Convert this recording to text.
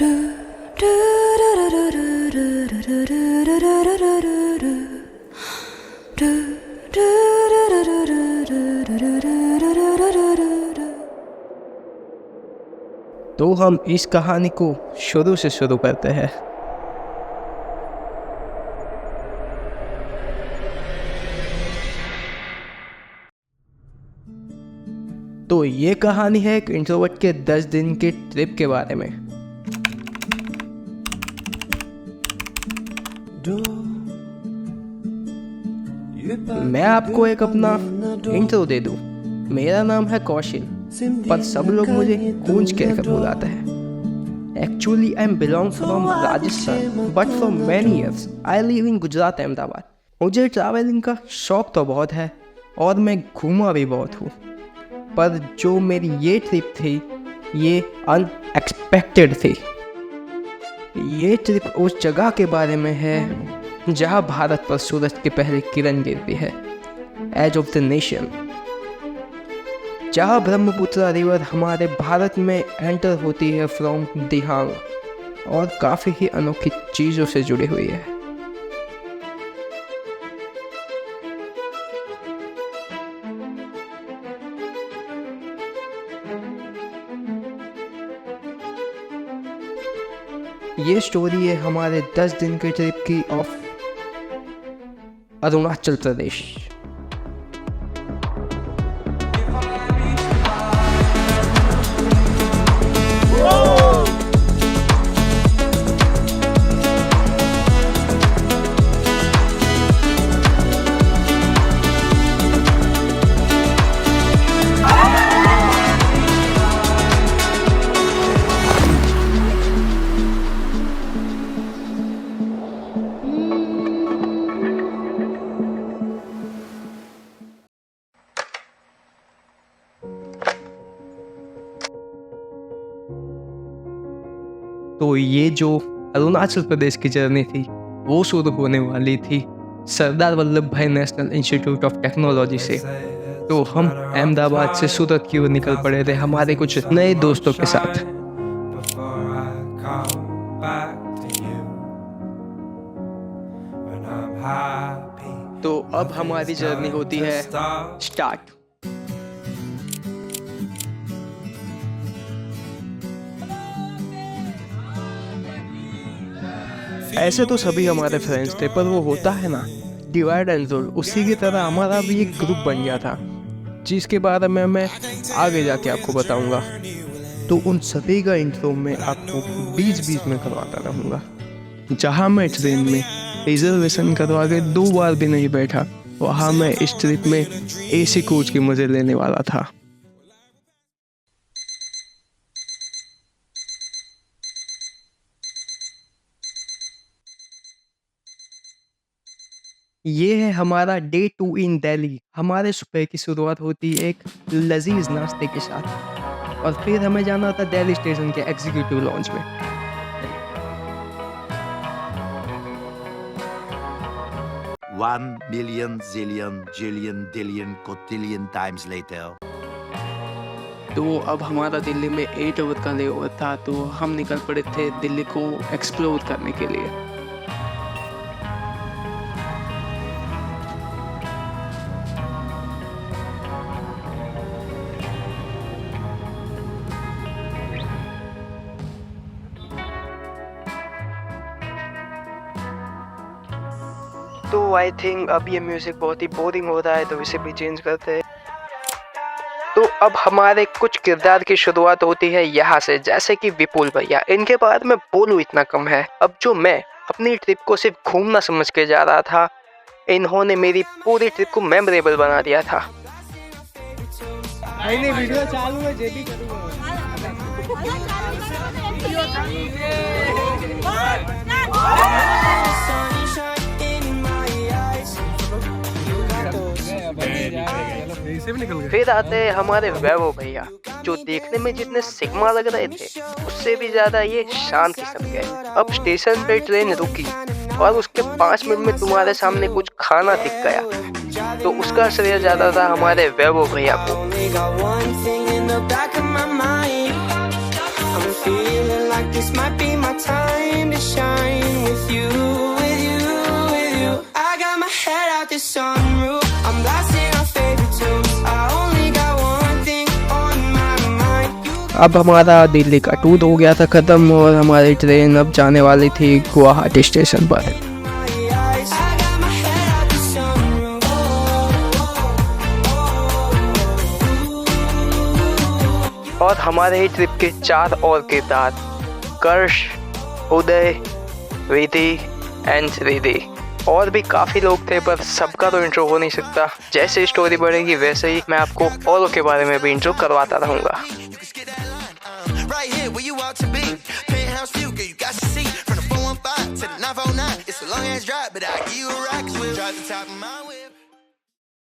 तो हम इस कहानी को शुरू से शुरू करते हैं। तो ये कहानी है एक इंट्रोवर्ट के 10 दिन के ट्रिप के बारे में। मैं आपको एक अपना इंट्रो दे दूं। मेरा नाम है कौशिल, पर सब लोग मुझे कूंज कहकर बुलाते हैं। Actually I am belong from Rajasthan, but for many years I live in Gujarat Ahmedabad. मुझे ट्रैवलिंग का शौक तो बहुत है और मैं घूमा भी बहुत हूँ, पर जो मेरी ये ट्रिप थी ये अनएक्सपेक्टेड थी। ये ट्रिप उस जगह के बारे में है जहाँ भारत पर सूरज की पहली किरण गिरती है, एज ऑफ द नेशन। जहाँ ब्रह्मपुत्र रिवर हमारे भारत में एंटर होती है फ्रॉम दिहांग और काफ़ी ही अनोखी चीज़ों से जुड़ी हुई है। ये स्टोरी है हमारे 10 दिन के ट्रिप की ऑफ अरुणाचल प्रदेश। तो ये जो अरुणाचल प्रदेश की जर्नी थी वो शुरू होने वाली थी सरदार वल्लभ भाई नेशनल इंस्टीट्यूट ऑफ टेक्नोलॉजी से। तो हम अहमदाबाद से सूरत की ओर निकल पड़े थे हमारे कुछ नए दोस्तों के साथ। तो अब हमारी जर्नी होती है स्टार्ट। ऐसे तो सभी हमारे फ्रेंड्स थे, पर वो होता है ना डिवाइड एंड रूल, उसी की तरह हमारा भी एक ग्रुप बन गया था, जिसके बारे में मैं आगे जाके आपको बताऊंगा। तो उन सभी का इंट्रो में आपको बीच बीच में करवाता रहूँगा। जहाँ मैं ट्रेन में रिजर्वेशन करवा के 2 बार भी नहीं बैठा, वहाँ मैं इस ट्रिप में एसी कोच के मज़े लेने वाला था। ये है हमारा डे 2 इन दिल्ली। हमारे सुबह की शुरुआत होती है एक लजीज नाश्ते के साथ और फिर हमें जाना था दिल्ली स्टेशन के एग्जीक्यूटिव लॉन्च में। 1 million zillion jillion dillion cotillion times later. तो अब हमारा दिल्ली में 8 आवर का लेओवर था, तो हम निकल पड़े थे दिल्ली को एक्सप्लोर करने के लिए। तो आई थिंक अब ये म्यूजिक बहुत ही बोरिंग हो रहा है, तो इसे भी चेंज करते हैं। तो अब हमारे कुछ किरदार की शुरुआत होती है यहाँ से, जैसे कि विपुल भैया। इनके बारे में बोलूं इतना कम है। अब जो मैं अपनी ट्रिप को सिर्फ घूमना समझ के जा रहा था, इन्होंने मेरी पूरी ट्रिप को मेमोरेबल बना दिया था। नहीं वीडियो चालू है, जेबी करूंगा। फिर आते हैं हमारे वैभव भैया, जो देखने में जितने सिग्मा लग रहे थे उससे भी ज्यादा ये शांत किस्म के। अब स्टेशन पे ट्रेन रुकी और उसके 5 मिनट में तुम्हारे सामने कुछ खाना दिख गया, तो उसका श्रेय ज्यादा था हमारे वैभव भैया को। Feeling like this might be my time to shine with you, with you, with you. I got my head out the sunroof, I'm blasting our favorite tunes. I only got one thing on my mind. अब हमारा दिल्ली का tour हो गया था ख़त्म और हमारी train अब जाने वाली थी गुवाहाटी स्टेशन पर। और हमारे ही ट्रिप के 4 और किरदार कर्ष, उदय, रिधि एंड रिधि और भी काफ़ी लोग थे, पर सबका तो इंट्रो हो नहीं सकता। जैसे स्टोरी बढ़ेगी वैसे ही मैं आपको औरों के बारे में भी इंट्रो करवाता रहूँगा। It's a long ass drive, but I give you a rock. Drive the top of my